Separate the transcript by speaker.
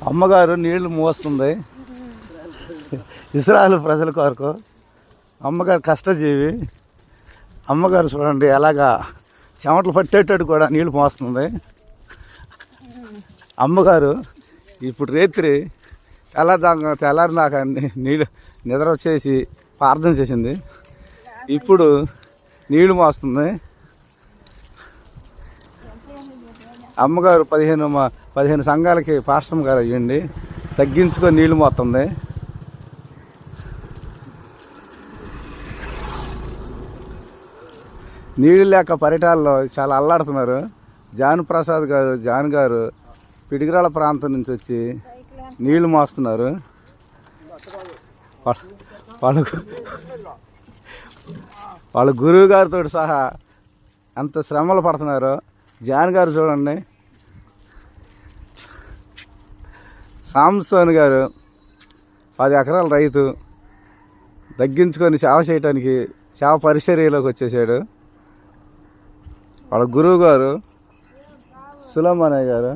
Speaker 1: అమ్మగారు నీళ్లు మోస్తుంది ఇస్రాయేల్ ప్రజల కొరకు. అమ్మగారు కష్టజీవి. అమ్మగారు చూడండి ఎలాగా చెమటలు పట్టేటట్టు కూడా నీళ్లు మోస్తుంది. అమ్మగారు ఇప్పుడు రాత్రి తెల్లారినాక నీళ్ళు నిద్ర వచ్చేసి ప్రార్థన చేసింది. ఇప్పుడు నీళ్లు మోస్తుంది. అమ్మగారు 15 సంఘాలకి పాస్టర్ గారు అయ్యండి తగ్గించుకొని నీళ్లు మోస్తుంది. నీళ్ళు లేక పరిటాల్లో చాలా అల్లాడుతున్నారు. జాన్ గారు పిడిగిరాల ప్రాంతం నుంచి వచ్చి నీళ్లు మోస్తున్నారు. వాళ్ళ గురువు గారితో సహా ఎంత శ్రమలు పడుతున్నారో. జాన్ గారు చూడండి, సాంసోన్ గారు 10 ఎకరాల రైతు తగ్గించుకొని సేవ చేయటానికి సేవ పరిచర్యలోకి వచ్చేసాడు. వాళ్ళ గురువు గారు సులమనయ్య గారు.